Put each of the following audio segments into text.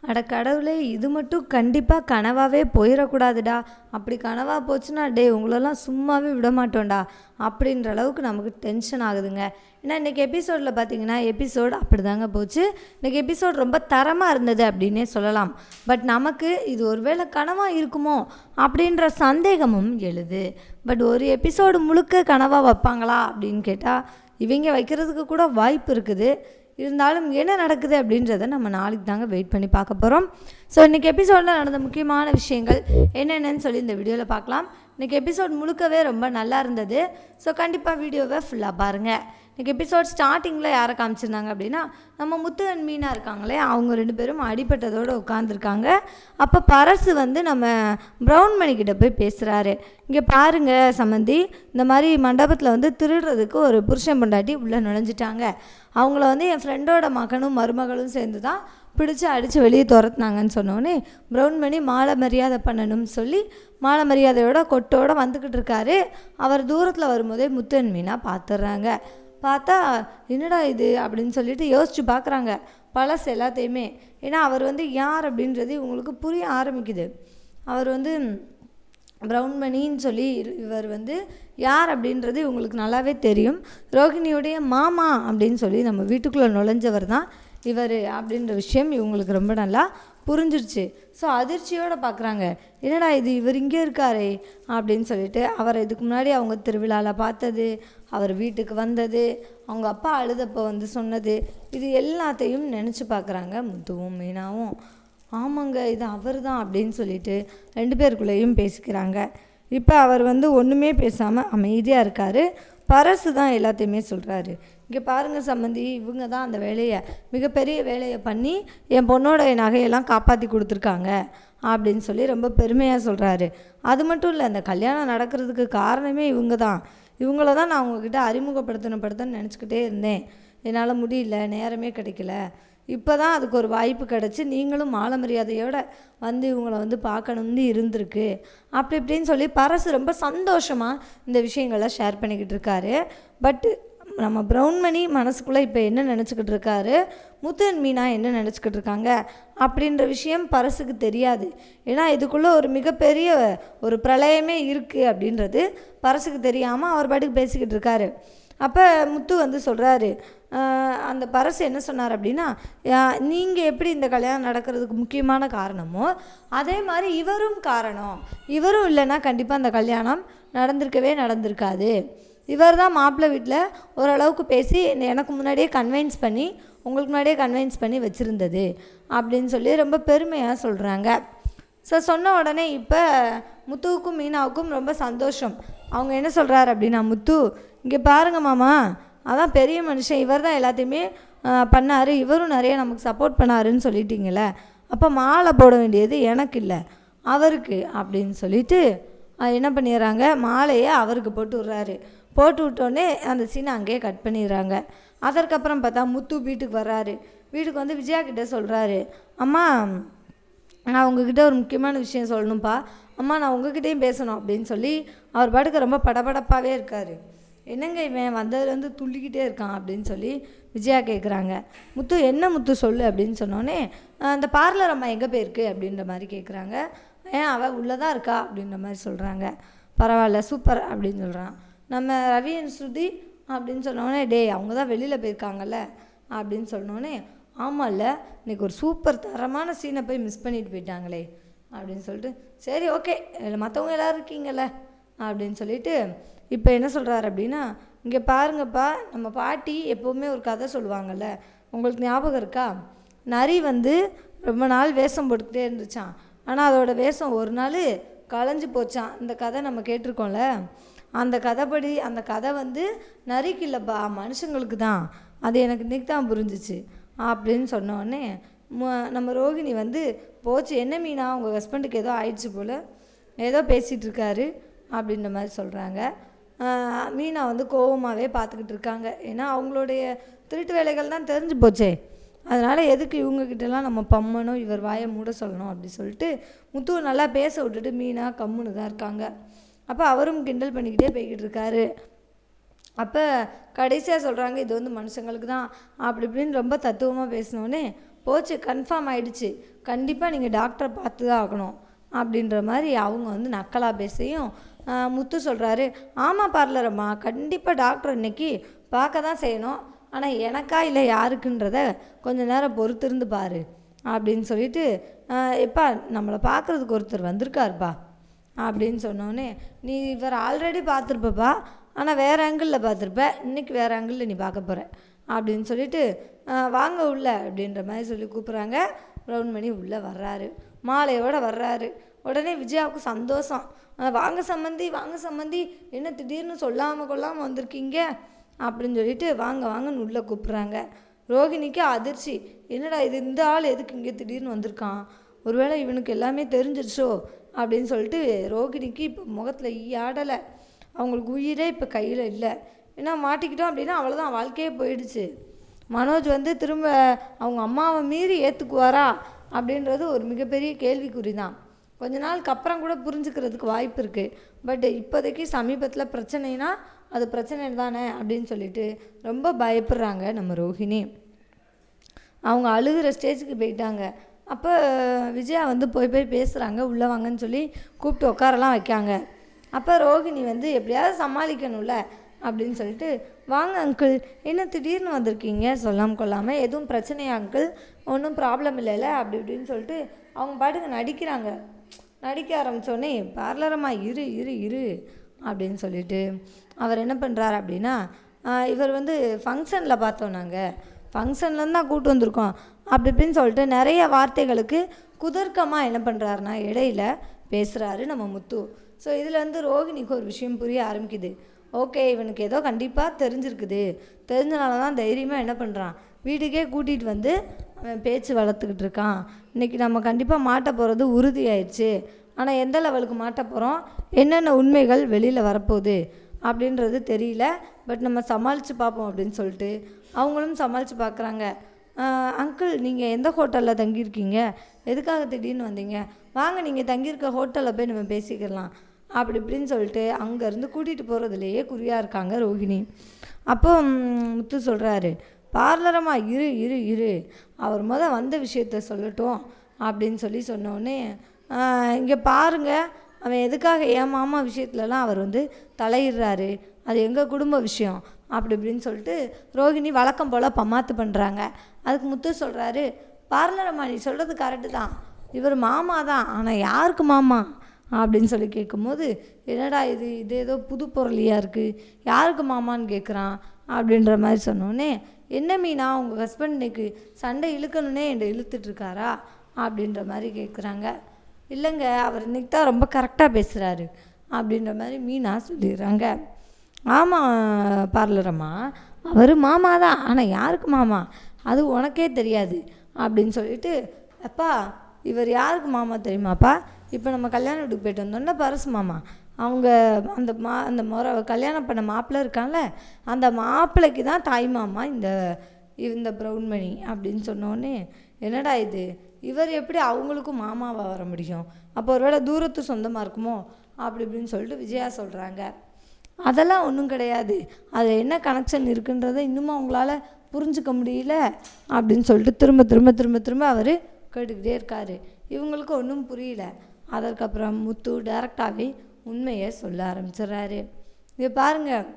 அட கடவுளே! இது மட்டும் கண்டிப்பா கனவாவே போயிறக்கூடாதுடா. அப்படி கனவா போச்சுன்னா, டேய் உங்களலாம் சும்மாவே விடமாட்டோம்டா. அப்படின்ற அளவுக்கு நமக்கு டென்ஷன் ஆகுதுங்க. ஏன்னா இன்றைக்கி எபிசோடில் பார்த்தீங்கன்னா, எபிசோடு அப்படிதாங்க போச்சு. இன்றைக்கி எபிசோட் ரொம்ப தரமாக இருந்தது அப்படின்னே சொல்லலாம். பட் நமக்கு இது ஒருவேளை கனவா இருக்குமோ அப்படின்ற சந்தேகமும் எழுது. பட் ஒரு எபிசோடு முழுக்க கனவா வைப்பாங்களா அப்படின்னு கேட்டால், இவங்க வைக்கிறதுக்கு கூட வாய்ப்பு இருக்குது. இருந்தாலும் என்ன நடக்குது அப்படின்றத நம்ம நாளைக்கு தாங்க வெயிட் பண்ணி பார்க்க போகிறோம். ஸோ இன்றைக்கி எபிசோடில் நடந்த முக்கியமான விஷயங்கள் என்னென்னு சொல்லி இந்த வீடியோவில் பார்க்கலாம். இன்றைக்கி எபிசோட் முழுக்கவே ரொம்ப நல்லா இருந்தது. ஸோ கண்டிப்பாக வீடியோவை ஃபுல்லாக பாருங்கள். இன்றைக்கி எபிசோட் ஸ்டார்டிங்கில் யாரை காமிச்சிருந்தாங்க அப்படின்னா, நம்ம முத்து அண்ட் மீனா இருக்காங்களே, அவங்க 2 பேரும் அடிபட்டதோடு உட்காந்துருக்காங்க. அப்போ பரசு வந்து நம்ம ப்ரௌன் மணிக்கிட்ட போய் பேசுகிறாரு. இங்கே பாருங்கள் சம்மந்தி, இந்த மாதிரி மண்டபத்தில் வந்து திருடுறதுக்கு ஒரு புருஷன் பொண்டாட்டி உள்ளே நுழைஞ்சிட்டாங்க. அவங்கள வந்து என் ஃப்ரெண்டோட மகனும் மருமகளும் சேர்ந்து தான் பிடிச்சி அடித்து வெளியே துரத்துனாங்கன்னு சொன்னோடனே, ப்ரௌன் மணி மாலை மரியாதை பண்ணணும்னு சொல்லி மாலை மரியாதையோட கொட்டோடு வந்துக்கிட்டு இருக்காரு. அவர் தூரத்தில் வரும்போதே முத்து அண்ட் மீனா பார்த்துட்றாங்க. பார்த்தா என்னடா இது அப்படின்னு சொல்லிட்டு யோசித்து பார்க்குறாங்க பழசு எல்லாத்தையுமே. ஏன்னா அவர் வந்து யார் அப்படின்றது இவங்களுக்கு புரிய ஆரம்பிக்குது. அவர் வந்து ப்ரௌன் மணின்னு சொல்லி இவர் வந்து யார் அப்படின்றது இவங்களுக்கு நல்லாவே தெரியும். ரோகிணியோடைய மாமா அப்படின்னு சொல்லி நம்ம வீட்டுக்குள்ளே நுழைஞ்சவர் தான் இவர் அப்படின்ற விஷயம் இவங்களுக்கு ரொம்ப நல்லா புரிஞ்சிருச்சு. ஸோ அதிர்ச்சியோடு பார்க்குறாங்க, என்னடா இது இவர் இங்கே இருக்காரே அப்படின்னு சொல்லிட்டு. அவரை இதுக்கு முன்னாடி அவங்க திருவிழாவில் பார்த்தது, அவர் வீட்டுக்கு வந்தது, அவங்க அப்பா அழுதப்போ வந்து சொன்னது, இது எல்லாத்தையும் நினச்சி பார்க்குறாங்க முத்துவும் மீனாவும். ஆமாங்க இது அவர் தான் அப்படின்னு சொல்லிட்டு 2 பேருக்குள்ளேயும் பேசிக்கிறாங்க. இப்போ அவர் வந்து ஒன்றுமே பேசாமல் அமைதியாக இருக்கார். பரசு தான் எல்லாத்தையுமே சொல்கிறாரு. இங்கே பாருங்கள் சம்மந்தி, இவங்க தான் அந்த வேலையை மிகப்பெரிய வேலையை பண்ணி என் பொண்ணோட நகையெல்லாம் காப்பாற்றி கொடுத்துருக்காங்க அப்படின்னு சொல்லி ரொம்ப பெருமையாக சொல்கிறாரு. அது மட்டும் இல்லை, அந்த கல்யாணம் நடக்கிறதுக்கு காரணமே இவங்க தான். இவங்கள தான் நான் உங்ககிட்ட அறிமுகப்படுத்தணும்னு நினச்சிக்கிட்டே இருந்தேன். என்னால் முடியல, நேரமே கிடைக்கல. இப்போ தான் அதுக்கு ஒரு வாய்ப்பு கிடச்சி நீங்களும் மாலை மரியாதையோடு வந்து இவங்களை வந்து பார்க்கணும்னு இருந்திருக்கு அப்படி இப்படின்னு சொல்லி பரசு ரொம்ப சந்தோஷமாக இந்த விஷயங்களை ஷேர் பண்ணிக்கிட்டு இருக்காரு. பட்டு நம்ம ப்ரௌன் மணி மனசுக்குள்ளே இப்போ என்ன நினச்சிக்கிட்டு இருக்காரு, முத்து அண்ட் மீனா என்ன நினச்சிக்கிட்டு இருக்காங்க அப்படின்ற விஷயம் பரசுக்கு தெரியாது. ஏன்னா இதுக்குள்ளே ஒரு மிகப்பெரிய ஒரு பிரளயமே இருக்குது அப்படின்றது பரசுக்கு தெரியாமல் அவர் பாட்டுக்கு பேசிக்கிட்டு இருக்காரு. அப்போ முத்து வந்து சொல்கிறாரு, அந்த பரசு என்ன சொன்னார் அப்படின்னா, நீங்கள் எப்படி இந்த கல்யாணம் நடக்கிறதுக்கு முக்கியமான காரணமோ அதே மாதிரி இவரும் காரணம். இவரும் இல்லைன்னா கண்டிப்பாக அந்த கல்யாணம் நடந்திருக்காது. இவர் தான் மாப்பிள்ளை வீட்டில் ஓரளவுக்கு பேசி எனக்கு முன்னாடியே கன்வின்ஸ் பண்ணி உங்களுக்கு முன்னாடியே கன்வின்ஸ் பண்ணி வச்சுருந்தது அப்படின்னு சொல்லி ரொம்ப பெருமையாக சொல்கிறாங்க. ஸோ சொன்ன உடனே இப்போ முத்துவுக்கும் மீனாவுக்கும் ரொம்ப சந்தோஷம். அவங்க என்ன சொல்கிறாரு அப்படின்னா, முத்து இங்கே பாருங்கள் மாமா, அதான் பெரிய மனுஷன், இவர் தான் எல்லாத்தையுமே பண்ணார், இவரும் நிறைய நமக்கு சப்போர்ட் பண்ணாருன்னு சொல்லிட்டீங்களே, அப்போ மாலை போட வேண்டியது எனக்கு இல்லை அவருக்கு அப்படின்னு சொல்லிட்டு என்ன பண்ணிடுறாங்க, மாலையை அவருக்கு போட்டு விட்றாரு. போட்டு விட்டோடனே அந்த சீனை அங்கேயே கட் பண்ணிடுறாங்க. அதற்கப்புறம் பார்த்தா முத்து வீட்டுக்கு வர்றாரு. வீட்டுக்கு வந்து விஜயா கிட்டே சொல்கிறாரு, அம்மா நான் உங்ககிட்ட ஒரு முக்கியமான விஷயம் சொல்லணும்ப்பா, அம்மா நான் உங்ககிட்டையும் பேசணும் அப்படின்னு சொல்லி அவர் பாட்டுக்கு ரொம்ப படபடப்பாகவே இருக்கார். என்னங்க இவன் வந்ததுலேருந்து துள்ளிக்கிட்டே இருக்கான் அப்படின்னு சொல்லி விஜயா கேட்குறாங்க. முத்து என்ன முத்து சொல்லு அப்படின்னு சொன்னோடனே, அந்த பார்லர் அம்மா எங்கே போயிருக்கு அப்படின்ற மாதிரி கேட்குறாங்க. ஏன் அவள் உள்ளே தான் இருக்கா அப்படின்ற மாதிரி சொல்கிறாங்க. பரவாயில்ல சூப்பர் அப்படின்னு சொல்கிறான். நம்ம ரவி ஸ்ருதி அப்படின்னு சொன்னோடனே, டேய் அவங்க தான் வெளியில் போயிருக்காங்கல்ல அப்படின்னு சொன்னோடனே, ஆமாம்ல இன்றைக்கி ஒரு சூப்பர் தரமான சீனை போய் மிஸ் பண்ணிட்டு போயிட்டாங்களே அப்படின்னு சொல்லிட்டு, சரி ஓகே இல்லை மற்றவங்க எல்லோரும் இருக்கீங்கள்ல அப்படின்னு சொல்லிட்டு இப்போ என்ன சொல்கிறாரு அப்படின்னா, இங்கே பாருங்கப்பா, நம்ம பாட்டி எப்போவுமே ஒரு கதை சொல்லுவாங்கள்ல, உங்களுக்கு ஞாபகம் இருக்கா, நரி வந்து ரொம்ப நாள் வேஷம் போட்டுக்கிட்டே இருந்துச்சான். ஆனால் அதோடய வேஷம் ஒரு நாள் களைஞ்சி போச்சான். இந்த கதை நம்ம கேட்டிருக்கோம்ல, அந்த கதைப்படி அந்த கதை வந்து நரிக்கு இல்லைப்பா மனுஷங்களுக்கு தான். அது எனக்கு இன்றைக்கி தான் புரிஞ்சிச்சு அப்படின்னு சொன்னோடனே நம்ம ரோகிணி வந்து போச்சு, என்ன மீனா உங்கள் ஹஸ்பண்டுக்கு ஏதோ ஆயிடுச்சு போல், ஏதோ பேசிகிட்டு இருக்காரு அப்படின்ற மாதிரி சொல்கிறாங்க. மீனா வந்து கோபமாகவே பார்த்துக்கிட்டு இருக்காங்க. ஏன்னா அவங்களுடைய திருட்டு வேலைகள் தான் தெரிஞ்சு போச்சே, அதனால் எதுக்கு இவங்கக்கிட்டலாம் நம்ம பம்மனும் இவர் வாயை மூட சொல்லணும் அப்படி சொல்லிட்டு முத்துவை நல்லா பேச விட்டுட்டு மீனா கம்முன்னு தான் இருக்காங்க. அப்போ அவரும் கிண்டல் பண்ணிக்கிட்டே போய்கிட்டு இருக்காரு. அப்போ கடைசியாக சொல்கிறாங்க, இது வந்து மனுஷங்களுக்கு தான் அப்படி இப்படின்னு ரொம்ப தத்துவமாக பேசினோடனே போச்சு, கன்ஃபார்ம் ஆகிடுச்சு, கண்டிப்பாக நீங்கள் டாக்டரை பார்த்து தான் ஆகணும் அப்படின்ற மாதிரி அவங்க வந்து நக்கலாக பேசியும் முத்து சொல்கிறாரு, ஆமாம் பார்லரம்மா, கண்டிப்பாக டாக்டர் இன்னைக்கு பார்க்க தான் செய்யணும், ஆனால் எனக்கா இல்லை யாருக்குன்றத கொஞ்சம் நேரம் பொறுத்திருந்து பாரு அப்படின்னு சொல்லிட்டு, எப்பா நம்மளை பார்க்குறதுக்கு ஒருத்தர் வந்திருக்காருப்பா அப்படின்னு சொன்னோடனே, நீ இவர் ஆல்ரெடி பார்த்துருப்பப்பா, ஆனால் வேறு ஆங்கிளில் பார்த்துருப்ப, இன்றைக்கி வேறு ஆங்கிளில் நீ பார்க்க போகிற அப்படின்னு சொல்லிட்டு, வாங்க உள்ள அப்படின்ற மாதிரி சொல்லி கூப்பிட்றாங்க. ப்ரௌன்மணி உள்ளே வர்றாரு, மாலையோடு வர்றாரு. உடனே விஜயாவுக்கு சந்தோஷம், வாங்க சம்மந்தி, வாங்க சம்மந்தி, என்ன திடீர்னு சொல்லாமல் கொள்ளாமல் வந்திருக்கீங்க அப்படின்னு சொல்லிட்டு வாங்க வாங்கன்னு உள்ளே கூப்பிட்றாங்க. ரோகிணிக்கு அதிர்ச்சி, என்னடா இது, இந்த ஆள் எதுக்கு இங்கே திடீர்னு வந்திருக்கான், ஒருவேளை இவனுக்கு எல்லாமே தெரிஞ்சிருச்சோ அப்படின்னு சொல்லிட்டு ரோகிணிக்கு இப்போ முகத்தில் ஆடலை. அவங்களுக்கு உயிரே இப்போ கையில் இல்லை. ஏன்னா மாட்டிக்கிட்டோம் அப்படின்னா அவ்வளோதான், வாழ்க்கையே போயிடுச்சு. மனோஜ் வந்து திரும்ப அவங்க அம்மாவை மீறி ஏற்றுக்குவாரா அப்படின்றது ஒரு மிகப்பெரிய கேள்விக்குறி தான். கொஞ்ச நாளுக்கு அப்புறம் கூட புரிஞ்சுக்கிறதுக்கு வாய்ப்பு இருக்குது. பட் இப்போதைக்கு சமீபத்தில் பிரச்சனைனா அது பிரச்சனை தானே அப்படின்னு சொல்லிட்டு ரொம்ப பயப்படுறாங்க நம்ம ரோஹிணி. அவங்க அழுகிற ஸ்டேஜுக்கு போயிட்டாங்க. அப்போ விஜயா வந்து போய் பேசுகிறாங்க, உள்ளே வாங்கன்னு சொல்லி கூப்பிட்டு உட்காரலாம் வைக்காங்க. அப்போ ரோஹிணி வந்து எப்படியாவது சமாளிக்கணும்ல அப்படின்னு சொல்லிட்டு, வாங்க அங்கிள், என்ன திடீர்னு வந்திருக்கீங்க சொல்லாமல் கொள்ளாமல், எதுவும் பிரச்சனையா அங்கிள், ஒன்றும் ப்ராப்ளம் இல்லைல்ல அப்படி இப்படின்னு சொல்லிட்டு அவங்க பாட்டுக்கு நடிக்கிறாங்க. நடிக்க ஆரம்பித்தோடனே, பார்லரம்மா இரு இரு இரு அப்படின்னு சொல்லிட்டு அவர் என்ன பண்ணுறாரு அப்படின்னா, இவர் வந்து ஃபங்க்ஷனில் பார்த்தோம், நாங்கள் ஃபங்க்ஷன்லேருந்து தான் கூப்பிட்டு வந்திருக்கோம் அப்படி இப்படின்னு சொல்லிட்டு நிறைய வார்த்தைகளுக்கு குதர்க்கமாக என்ன பண்ணுறாருனா இடையில பேசுகிறாரு நம்ம முத்து. ஸோ இதில் வந்து ரோகிணிக்கு ஒரு விஷயம் புரிய ஆரம்பிக்குது. ஓகே, இவனுக்கு ஏதோ கண்டிப்பாக தெரிஞ்சிருக்குது, தெரிஞ்சனால தான் தைரியமாக என்ன பண்ணுறான், வீட்டுக்கே கூட்டிகிட்டு வந்து அவன் பேச்சு வளர்த்துக்கிட்டு இருக்கான். இன்றைக்கி நம்ம கண்டிப்பாக மாட்ட போகிறது உறுதியாயிடுச்சு. ஆனால் எந்த லெவலுக்கு மாட்ட போகிறோம், என்னென்ன உண்மைகள் வெளியில் வரப்போகுது அப்படின்றது தெரியல. பட் நம்ம சமாளித்து பார்ப்போம் அப்படின்னு சொல்லிட்டு அவங்களும் சமாளித்து பார்க்குறாங்க. அங்கிள், நீங்கள் எந்த ஹோட்டலில் தங்கியிருக்கீங்க, எதுக்காக திடீர்னு வந்தீங்க, வாங்க நீங்கள் தங்கியிருக்க ஹோட்டலில் போய் நம்ம பேசிக்கலாம் அப்படி இப்படின்னு சொல்லிட்டு அங்கேருந்து கூட்டிகிட்டு போகிறதுலையே குறியாக இருக்காங்க ரோஹிணி. அப்போ முத்து சொல்கிறாரு, பார்லரம்மா இரு இரு இரு, அவர் வந்த விஷயத்த சொல்லட்டும் அப்படின்னு சொல்லி சொன்னோடனே, இங்கே பாருங்கள், அவன் எதுக்காக என் மாமா விஷயத்துலலாம் அவர் வந்து தலையிடுறாரு, அது எங்கள் குடும்ப விஷயம் அப்படி இப்படின்னு சொல்லிட்டு ரோஹிணி வழக்கம் போல் பமாத்து பண்ணுறாங்க. அதுக்கு முத்து சொல்கிறாரு, பார்லரம்மா நீ சொல்கிறது கரெக்டு தான், இவர் மாமா தான், ஆனால் யாருக்கு மாமா அப்படின்னு சொல்லி கேட்கும்போது, என்னடா இது இது ஏதோ புது பொருளியாக இருக்குது, யாருக்கு மாமான்னு கேட்குறான் அப்படின்ற மாதிரி சொன்னோன்னே, என்ன மீனா உங்கள் ஹஸ்பண்ட் இன்னைக்கு சண்டை இழுக்கணுன்னே என்னை இழுத்துட்ருக்காரா அப்படின்ற மாதிரி கேட்குறாங்க. இல்லைங்க, அவர் இன்றைக்கி தான் ரொம்ப கரெக்டாக பேசுகிறாரு அப்படின்ற மாதிரி மீனா சொல்லிடுறாங்க. ஆமாம் பார்லரம்மா, அவர் மாமா தான், ஆனால் யாருக்கு மாமா அது உனக்கே தெரியாது அப்படின்னு சொல்லிட்டு, அப்பா இவர் யாருக்கு மாமா தெரியுமாப்பா, இப்போ நம்ம கல்யாண வீட்டுக்கு போய்ட்டு வந்தோன்னா பரசு மாமா, அவங்க அந்த முறை கல்யாணம் பண்ண மாப்பிள்ளை இருக்கான்ல, அந்த மாப்பிள்ளைக்கு தான் தாய் மாமா இந்த ப்ரௌன்மணி அப்படின்னு சொன்னோடனே, என்னடா இது, இவர் எப்படி அவங்களுக்கும் மாமாவாக வர முடியும், அப்போ ஒருவேளை தூரத்து சொந்தமாக இருக்குமோ அப்படி இப்படின்னு சொல்லிட்டு விஜயா சொல்கிறாங்க. அதெல்லாம் ஒன்றும் கிடையாது, அதில் என்ன கனெக்ஷன் இருக்குன்றதை இன்னுமும் அவங்களால புரிஞ்சுக்க முடியல அப்படின்னு சொல்லிட்டு திரும்ப திரும்ப திரும்ப திரும்ப அவர் கேட்டுக்கிட்டே இருக்கார். இவங்களுக்கு ஒன்றும் புரியல. அதற்கப்புறம் முத்து டைரெக்டாகவே உண்மையை சொல்ல ஆரம்பிச்சிடுறாரு. இது பாருங்கள்,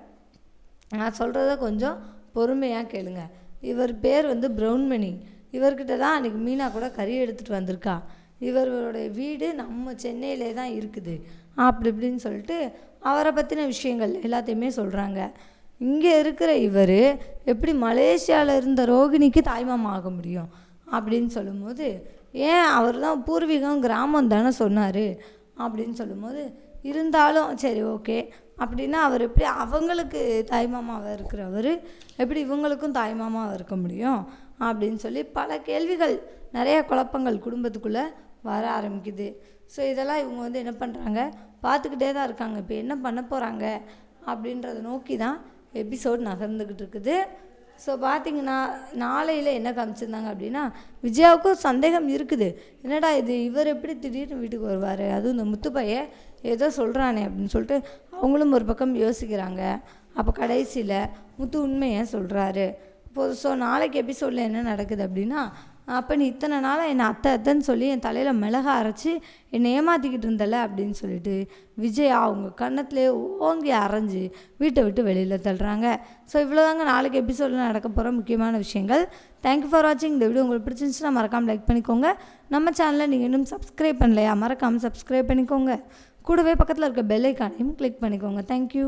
நான் சொல்கிறத கொஞ்சம் பொறுமையாக கேளுங்க. இவர் பேர் வந்து ப்ரௌன்மணி. இவர்கிட்ட தான் அன்றைக்கி மீனா கூட கறி எடுத்துகிட்டு வந்திருக்கா. இவர்களுடைய வீடு நம்ம சென்னையிலே தான் இருக்குது அப்படி இப்படின்னு சொல்லிட்டு அவரை பற்றின விஷயங்கள் எல்லாத்தையுமே சொல்கிறாங்க. இங்கே இருக்கிற இவர் எப்படி மலேசியாவில் இருந்த ரோகிணிக்கு தாய்மாமா ஆக முடியும் அப்படின்னு சொல்லும்போது, ஏன் அவர் தான் பூர்வீகம் கிராமம் தானே சொன்னார் அப்படின்னு சொல்லும்போது, இருந்தாலும் சரி ஓகே அப்படின்னா அவர் எப்படி அவங்களுக்கு தாய்மாமாவாக இருக்கிறவர் எப்படி இவங்களுக்கும் தாய்மாமாவாக இருக்க முடியும் அப்படின்னு சொல்லி பல கேள்விகள், நிறைய குழப்பங்கள் குடும்பத்துக்குள்ளே வர ஆரம்பிக்குது. ஸோ இதெல்லாம் இவங்க வந்து என்ன பண்ணுறாங்க, பார்த்துக்கிட்டே தான் இருக்காங்க. இப்போ என்ன பண்ண போகிறாங்க அப்படின்றத நோக்கி தான் எபிசோட் நகர்ந்துக்கிட்டு இருக்குது. ஸோ பார்த்திங்கன்னா நாளையில் என்ன காமிச்சிருந்தாங்க அப்படின்னா, விஜயாவுக்கும் சந்தேகம் இருக்குது, என்னடா இது இவர் எப்படி திடீர்னு வீட்டுக்கு வருவார், அதுவும் இந்த முத்து பையன் ஏதோ சொல்கிறானே அப்படின்னு சொல்லிட்டு அவங்களும் ஒரு பக்கம் யோசிக்கிறாங்க. அப்போ கடைசியில் முத்து உண்மையை சொல்கிறாரு. இப்போது ஸோ நாளைக்கு எபிசோடில் என்ன நடக்குது அப்படின்னா, அப்போ நீ இத்தனை நாளாக என்னை அத்தை அத்தைன்னு சொல்லி என் தலையில் மிளகா அரைச்சி என்னை ஏமாற்றிக்கிட்டு இருந்தல அப்படின்னு சொல்லிட்டு விஜயா அவங்க கன்னத்துலேயே ஓங்கி அரைஞ்சி வீட்டை விட்டு வெளியில் தள்ளுறாங்க. ஸோ இவ்வளோதாங்க நாளைக்கு எபிசோடில் நடக்க போகிற முக்கியமான விஷயங்கள். தேங்க்யூ ஃபார் வாட்சிங். இந்த வீடியோ உங்களுக்கு பிடிச்சிருந்துச்சுன்னா மறக்காமல் லைக் பண்ணிக்கோங்க. நம்ம சேனலை நீங்கள் இன்னும் சப்ஸ்கிரைப் பண்ணலையா, மறக்காமல் சப்ஸ்கிரைப் பண்ணிக்கோங்க. கூடவே பக்கத்தில் இருக்க பெல் ஐக்கானையும் கிளிக் பண்ணிக்கோங்க. தேங்க்யூ.